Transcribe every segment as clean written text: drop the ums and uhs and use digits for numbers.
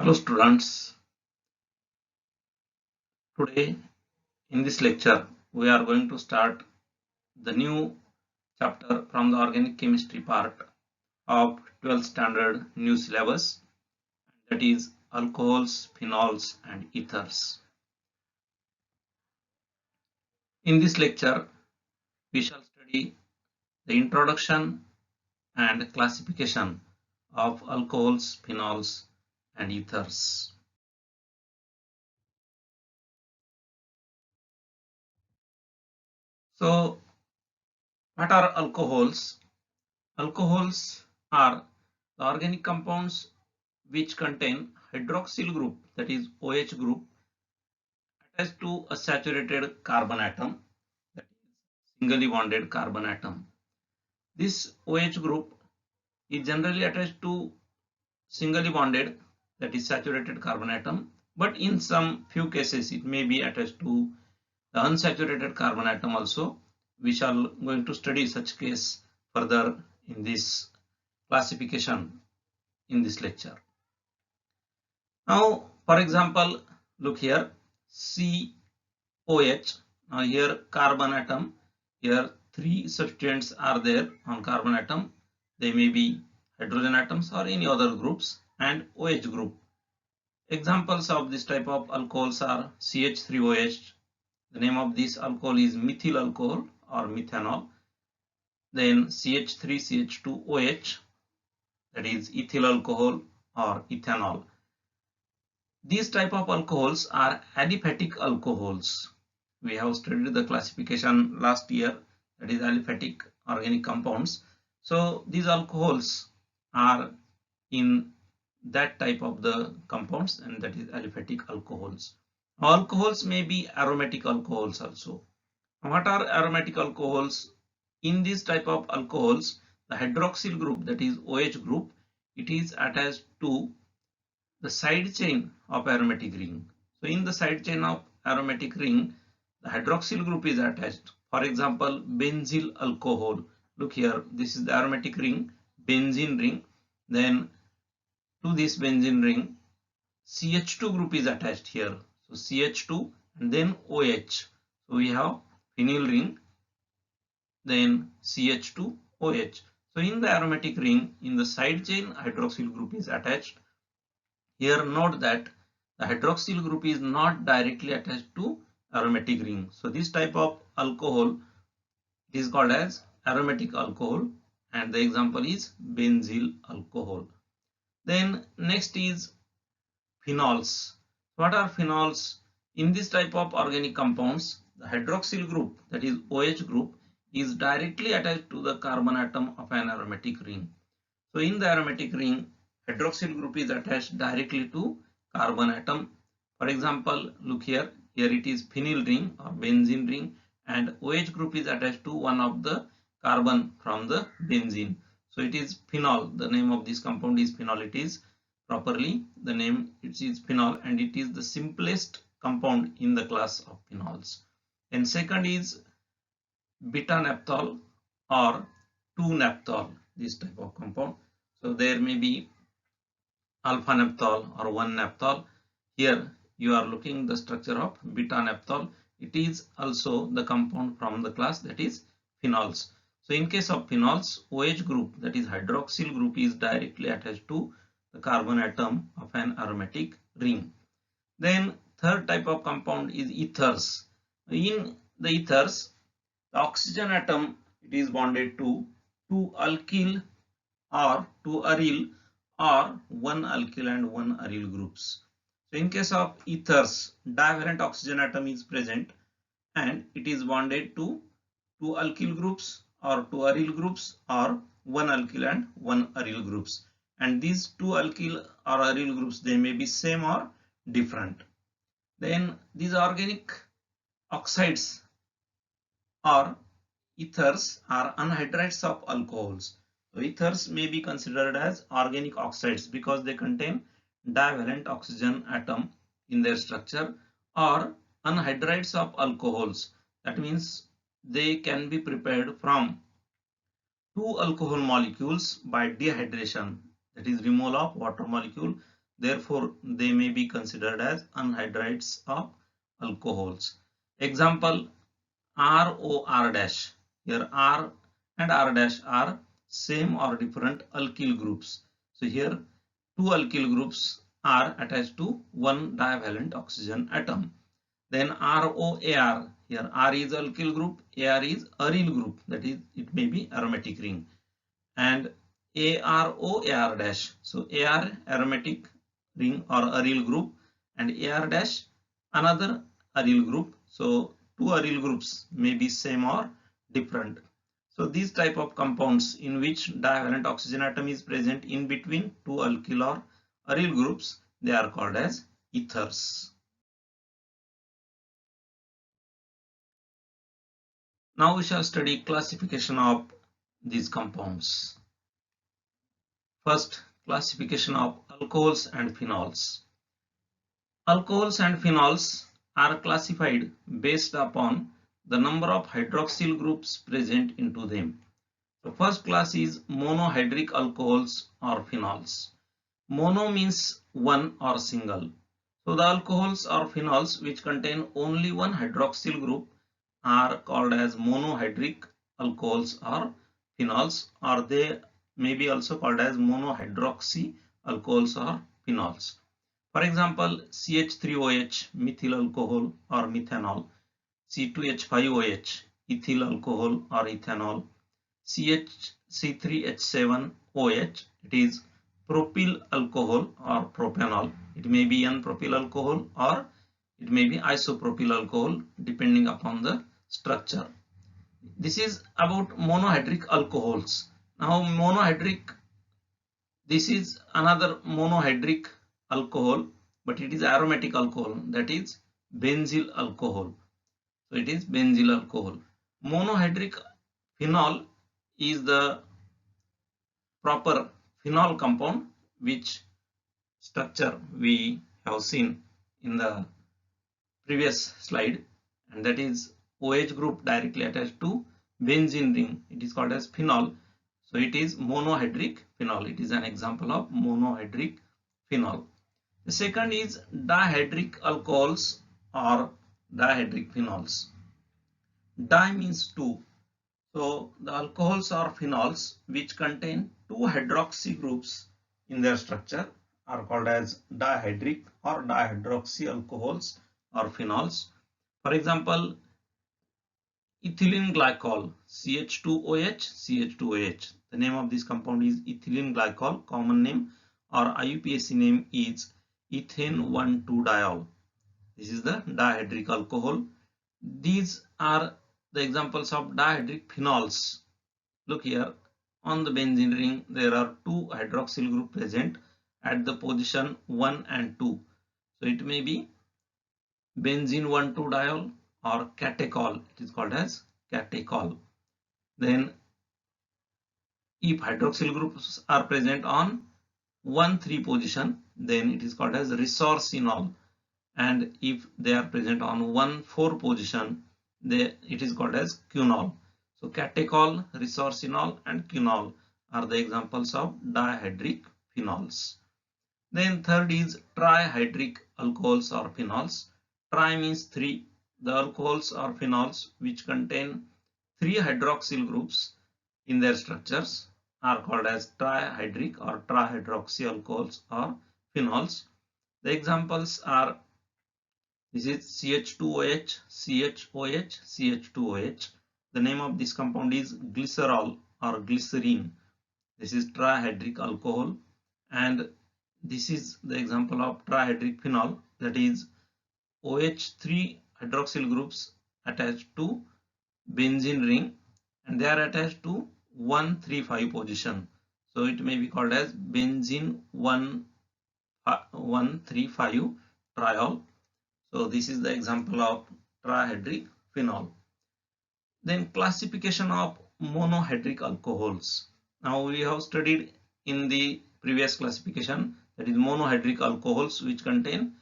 Hello students, today in this lecture we are going to start the new chapter from the organic chemistry part of 12th standard new syllabus, that is alcohols, phenols and ethers. In this lecture we shall study the introduction and classification of alcohols, phenols and ethers. So what are alcohols? Alcohols are the organic compounds which contain hydroxyl group, that is OH group, attached to a saturated carbon atom, that is singly bonded carbon atom. This OH group is generally attached to singly bonded, that is saturated carbon atom, but in some few cases it may be attached to the unsaturated carbon atom also. We shall going to study such case further in this classification in this lecture. Now, for example, look here, COH. Now here carbon atom, here three substituents are there on carbon atom. They may be hydrogen atoms or any other groups, and OH group. Examples of this type of alcohols are CH3OH. The name of this alcohol is methyl alcohol or methanol. Then CH3CH2OH, that is ethyl alcohol or ethanol. These type of alcohols are aliphatic alcohols. We have studied the classification last year, that is aliphatic organic compounds. So these alcohols are in that type of the compounds, and that is aliphatic alcohols. Alcohols may be aromatic alcohols also. What are aromatic alcohols? In this type of alcohols, the hydroxyl group, that is OH group, it is attached to the side chain of aromatic ring. So in the side chain of aromatic ring, the hydroxyl group is attached. For example, benzyl alcohol. Look here, this is the aromatic ring, benzene ring. Then to this benzene ring, CH2 group is attached here. So CH2 and then OH. So we have phenyl ring, then CH2 OH. So in the aromatic ring, in the side chain, hydroxyl group is attached. Here note that the hydroxyl group is not directly attached to aromatic ring. So this type of alcohol is called as aromatic alcohol, and the example is benzyl alcohol. Then next is phenols. What are phenols? In this type of organic compounds, the hydroxyl group, that is OH group, is directly attached to the carbon atom of an aromatic ring. So in the aromatic ring, hydroxyl group is attached directly to carbon atom. For example, look here, here it is phenyl ring or benzene ring, and OH group is attached to one of the carbon from the benzene. So it is phenol. The name of this compound is phenol. It is properly the name, it is phenol, and it is the simplest compound in the class of phenols. And second is beta-naphthol or 2-naphthol, this type of compound. So there may be alpha-naphthol or 1-naphthol. Here you are looking the structure of beta-naphthol. It is also the compound from the class, that is phenols. So in case of phenols, OH group, that is hydroxyl group, is directly attached to the carbon atom of an aromatic ring. Then third type of compound is ethers. In the ethers, the oxygen atom, it is bonded to two alkyl or two aryl or one alkyl and one aryl groups. So in case of ethers, divalent oxygen atom is present and it is bonded to two alkyl groups or two aryl groups or one alkyl and one aryl groups. And these two alkyl or aryl groups, they may be same or different. Then these organic oxides or ethers are anhydrides of alcohols. So ethers may be considered as organic oxides because they contain divalent oxygen atom in their structure, or anhydrides of alcohols. That means they can be prepared from two alcohol molecules by dehydration, that is removal of water molecule. Therefore, they may be considered as anhydrides of alcohols. Example, ROR dash. Here R and R dash are same or different alkyl groups. So here two alkyl groups are attached to one divalent oxygen atom. Then ROAR, here R is alkyl group, AR is aryl group, that is it may be aromatic ring. And AROAR dash, so AR aromatic ring or aryl group, and AR dash another aryl group. So two aryl groups may be same or different. So these type of compounds in which divalent oxygen atom is present in between two alkyl or aryl groups, they are called as ethers. Now we shall study classification of these compounds. First, classification of alcohols and phenols. Alcohols and phenols are classified based upon the number of hydroxyl groups present into them. The first class is monohydric alcohols or phenols. Mono means one or single. So the alcohols or phenols which contain only one hydroxyl group are called as monohydric alcohols or phenols, or they may be also called as monohydroxy alcohols or phenols. For example, CH3OH methyl alcohol or methanol, C2H5OH ethyl alcohol or ethanol, CH3H7OH, it is propyl alcohol or propanol. It may be N-propyl alcohol or it may be isopropyl alcohol depending upon the structure. This is about monohydric alcohols. Now monohydric, this is another monohydric alcohol, but it is aromatic alcohol, that is benzyl alcohol. So it is benzyl alcohol. Monohydric phenol is the proper phenol compound which structure we have seen in the previous slide, and that is OH group directly attached to benzene ring. It is called as phenol. So it is monohydric phenol. It is an example of monohydric phenol. The second is dihydric alcohols or dihydric phenols. Di means two. So the alcohols or phenols which contain two hydroxy groups in their structure are called as dihydric or dihydroxy alcohols or phenols. For example, ethylene glycol, CH2OH, CH2OH. The name of this compound is ethylene glycol. Common name or IUPAC name is ethane 1,2-diol. This is the dihydric alcohol. These are the examples of dihydric phenols. Look here, on the benzene ring there are two hydroxyl group present at the position 1 and 2. So it may be benzene 1,2-diol or catechol. It is called as catechol. Then if hydroxyl groups are present on 1,3 position, then it is called as resorcinol, and if they are present on 1,4 position, it is called as quinol. So catechol, resorcinol and quinol are the examples of dihydric phenols. Then third is trihydric alcohols or phenols. Tri means three. The alcohols or phenols which contain three hydroxyl groups in their structures are called as trihydric or trihydroxy alcohols or phenols. The examples are, this is CH2OH, CHOH, CH2OH. The name of this compound is glycerol or glycerine. This is trihydric alcohol, and this is the example of trihydric phenol, that is OH3 hydroxyl groups attached to benzene ring, and they are attached to 1,3,5 position. So it may be called as benzene 1,3,5 triol. So this is the example of trihydric phenol. Then classification of monohydric alcohols. Now we have studied in the previous classification, that is monohydric alcohols which contain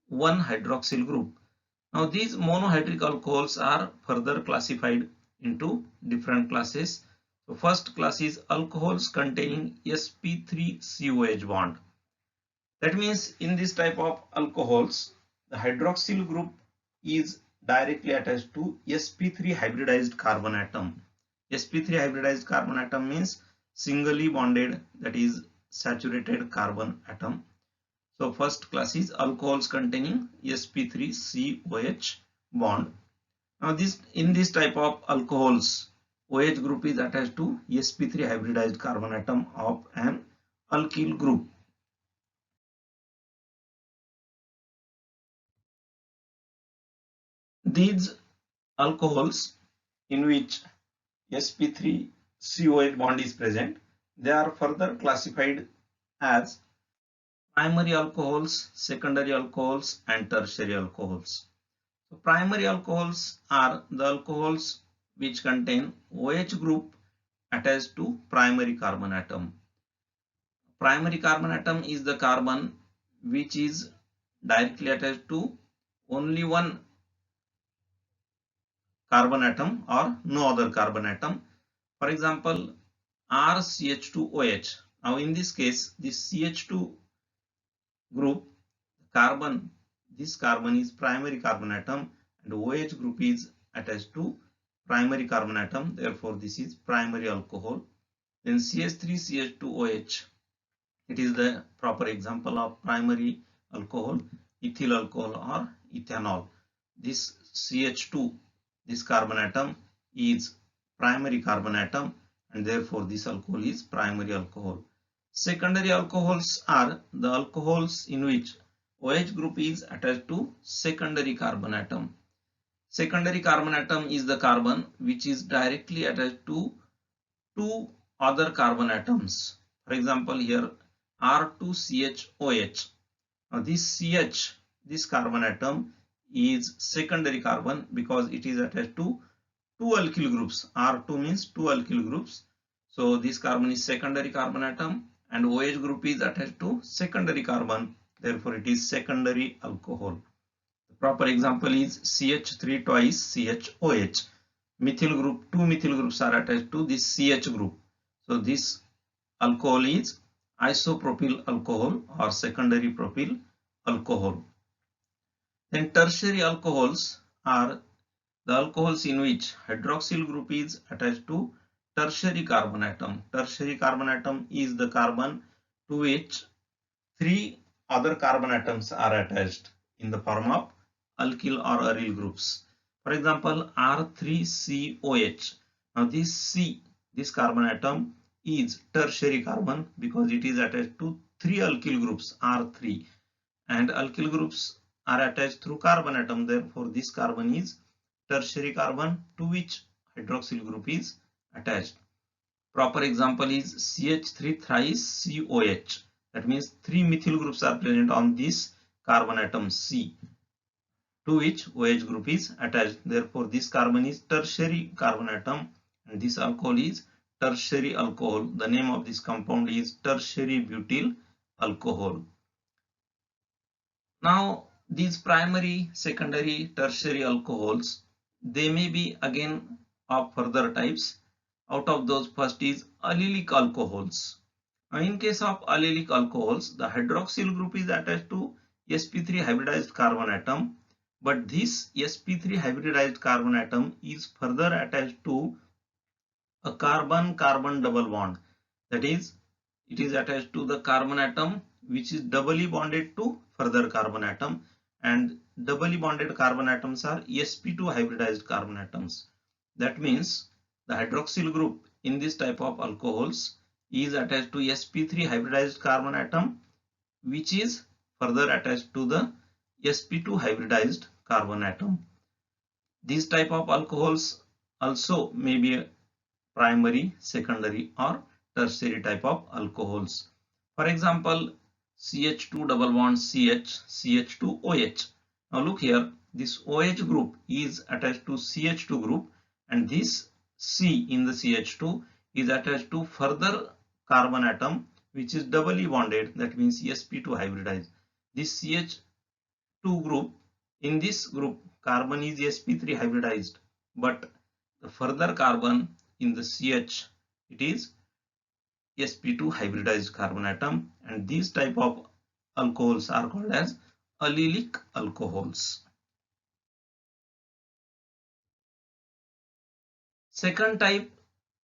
one hydroxyl group. Now these monohydric alcohols are further classified into different classes. So first class is alcohols containing sp3-COH bond. That means in this type of alcohols, the hydroxyl group is directly attached to sp3 hybridized carbon atom. sp3 hybridized carbon atom means singly bonded, that is saturated carbon atom. So first class is alcohols containing sp3COH bond. Now in this type of alcohols, OH group is attached to sp3 hybridized carbon atom of an alkyl group. These alcohols in which sp3COH bond is present, they are further classified as primary alcohols, secondary alcohols, and tertiary alcohols. So primary alcohols are the alcohols which contain OH group attached to primary carbon atom. Primary carbon atom is the carbon which is directly attached to only one carbon atom or no other carbon atom. For example, RCH2OH. Now in this case, this CH2 group carbon, this carbon is primary carbon atom and OH group is attached to primary carbon atom. Therefore, this is primary alcohol. Then CH3CH2OH. It is the proper example of primary alcohol, ethyl alcohol or ethanol. This CH2, this carbon atom is primary carbon atom and therefore this alcohol is primary alcohol. Secondary alcohols are the alcohols in which OH group is attached to secondary carbon atom. Secondary carbon atom is the carbon which is directly attached to two other carbon atoms. For example, here R2CHOH. Now this CH, this carbon atom is secondary carbon because it is attached to two alkyl groups. R2 means two alkyl groups. So this carbon is secondary carbon atom and OH group is attached to secondary carbon. Therefore, it is secondary alcohol. The proper example is CH3 twice CHOH. Methyl group, two methyl groups are attached to this CH group. So this alcohol is isopropyl alcohol or secondary propyl alcohol. Then tertiary alcohols are the alcohols in which hydroxyl group is attached to tertiary carbon atom. Tertiary carbon atom is the carbon to which three other carbon atoms are attached in the form of alkyl or aryl groups. For example, R3COH. Now this C, this carbon atom is tertiary carbon because it is attached to three alkyl groups R3 and alkyl groups are attached through carbon atom. Therefore, this carbon is tertiary carbon to which hydroxyl group is attached. Proper example is CH3 thrice COH. That means three methyl groups are present on this carbon atom C to which OH group is attached. Therefore, this carbon is tertiary carbon atom and this alcohol is tertiary alcohol. The name of this compound is tertiary butyl alcohol. Now, these primary, secondary, tertiary alcohols, they may be again of further types. Out of those, first is allylic alcohols. Now, in case of allylic alcohols, the hydroxyl group is attached to sp3 hybridized carbon atom, but this sp3 hybridized carbon atom is further attached to a carbon-carbon double bond. That is, it is attached to the carbon atom which is doubly bonded to further carbon atom, and doubly bonded carbon atoms are sp2 hybridized carbon atoms. That means the hydroxyl group in this type of alcohols is attached to sp3 hybridized carbon atom which is further attached to the sp2 hybridized carbon atom. These type of alcohols also may be primary, secondary or tertiary type of alcohols. For example, CH2 double bond CH, CH2OH. Now look here, this OH group is attached to CH2 group and this C in the CH2 is attached to further carbon atom which is doubly bonded, that means sp2 hybridized. This CH2 group, in this group carbon is sp3 hybridized, but the further carbon in the CH, it is sp2 hybridized carbon atom, and this type of alcohols are called as allylic alcohols. Second type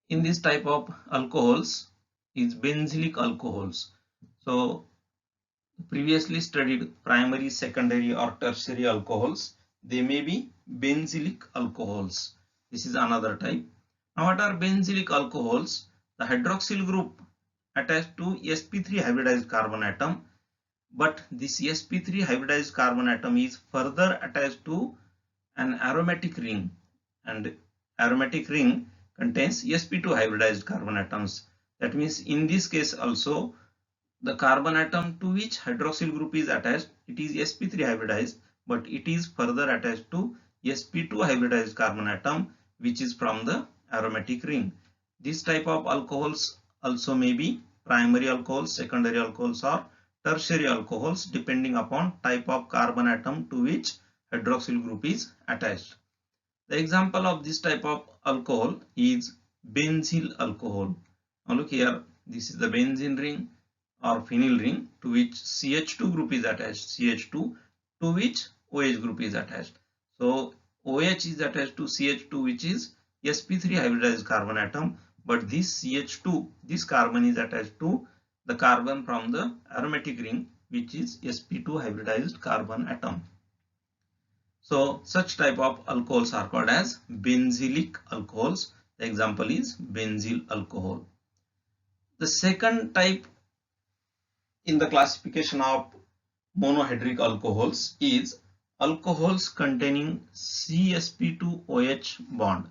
in this type of alcohols is benzylic alcohols. So previously studied primary, secondary or tertiary alcohols, they may be benzylic alcohols. This is another type. Now what are benzylic alcohols? The hydroxyl group attached to sp3 hybridized carbon atom, but this sp3 hybridized carbon atom is further attached to an aromatic ring, and aromatic ring contains sp2 hybridized carbon atoms. That means in this case also the carbon atom to which hydroxyl group is attached, it is sp3 hybridized, but it is further attached to sp2 hybridized carbon atom which is from the aromatic ring. This type of alcohols also may be primary alcohols, secondary alcohols or tertiary alcohols depending upon type of carbon atom to which hydroxyl group is attached. The example of this type of alcohol is benzyl alcohol. Now look here, this is the benzene ring or phenyl ring to which CH2 group is attached, CH2 to which OH group is attached. So OH is attached to CH2 which is sp3 hybridized carbon atom, but this CH2, this carbon is attached to the carbon from the aromatic ring which is sp2 hybridized carbon atom. So such type of alcohols are called as benzylic alcohols. The example is benzyl alcohol. The second type in the classification of monohydric alcohols is alcohols containing CsP2OH bond.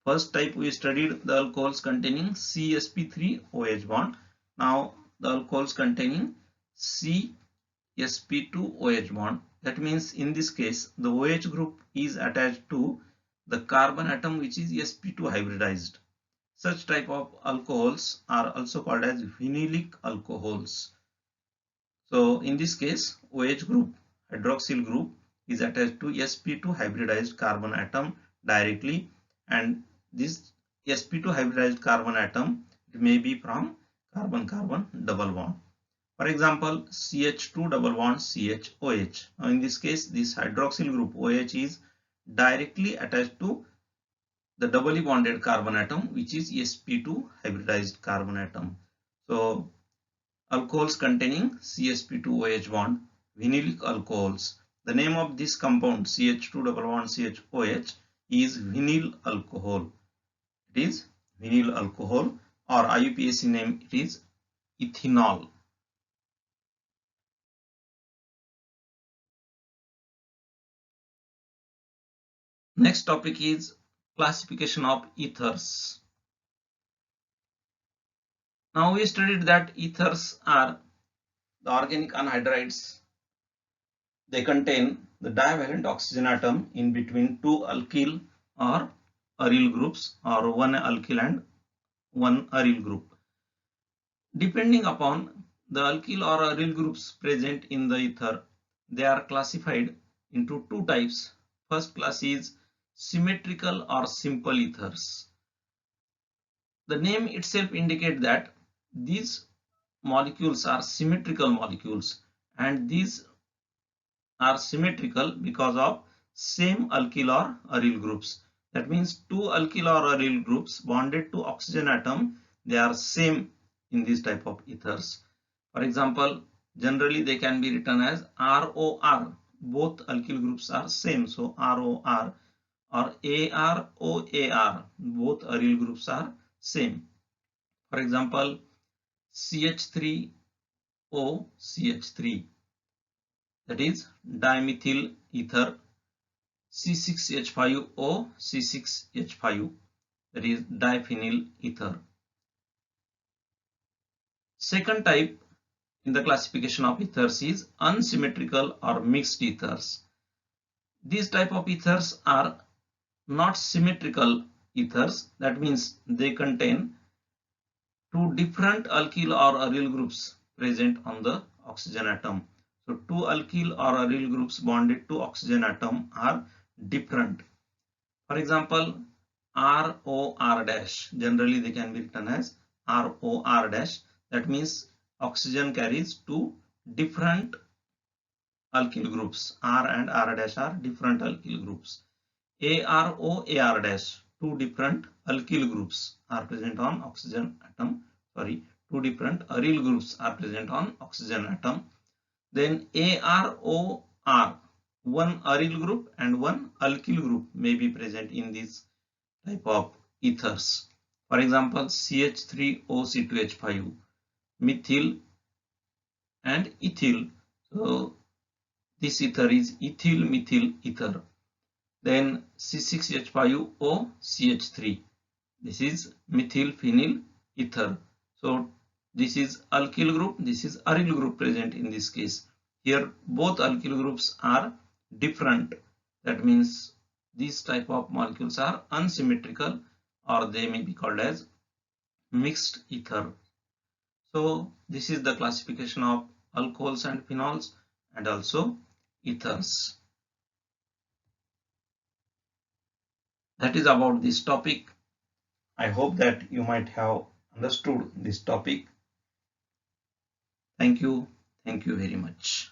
First type we studied the alcohols containing CsP3OH bond. Now the alcohols containing CsP2OH bond. That means in this case the OH group is attached to the carbon atom which is sp2 hybridized. Such type of alcohols are also called as phenylic alcohols. So in this case OH group, hydroxyl group is attached to sp2 hybridized carbon atom directly, and this sp2 hybridized carbon atom it may be from carbon-carbon double bond. For example, CH2 double bond CHOH. Now in this case, this hydroxyl group OH is directly attached to the doubly bonded carbon atom which is sp2 hybridized carbon atom. So alcohols containing CsP2OH bond, phenylic alcohols. The name of this compound CH2 double bond CHOH is vinyl alcohol. It is vinyl alcohol, or IUPAC name it is ethanol. Next topic is classification of ethers. Now we studied that ethers are the organic anhydrides. They contain the divalent oxygen atom in between two alkyl or aryl groups, or one alkyl and one aryl group. Depending upon the alkyl or aryl groups present in the ether, they are classified into two types. First class is symmetrical or simple ethers. The name itself indicates that these molecules are symmetrical molecules, and these are symmetrical because of same alkyl or aryl groups. That means two alkyl or aryl groups bonded to oxygen atom, they are same in this type of ethers. For example, generally they can be written as ROR. Both alkyl groups are same, so ROR, or AROAR. Both aryl groups are same. For example, CH3O CH3, that is dimethyl ether. C6H5O C6H5, that is diphenyl ether. Second type in the classification of ethers is unsymmetrical or mixed ethers. These type of ethers are not symmetrical ethers. That means they contain two different alkyl or aryl groups present on the oxygen atom. So two alkyl or aryl groups bonded to oxygen atom are different. For example, ROR dash, generally they can be written as ROR dash. That means oxygen carries two different alkyl groups. R and R dash are different alkyl groups. ARO, AR dash, two different alkyl groups are present on oxygen atom. Sorry, two different aryl groups are present on oxygen atom. Then AROR, one aryl group and one alkyl group may be present in this type of ethers. For example, CH3OC2H5, methyl and ethyl. So this ether is ethyl methyl ether. Then C6H5O CH3. This is methyl phenyl ether. So this is alkyl group, this is aryl group present in this case. Here both alkyl groups are different. That means these type of molecules are unsymmetrical, or they may be called as mixed ether. So this is the classification of alcohols and phenols and also ethers. That is about this topic. I hope that you might have understood this topic. Thank you very much.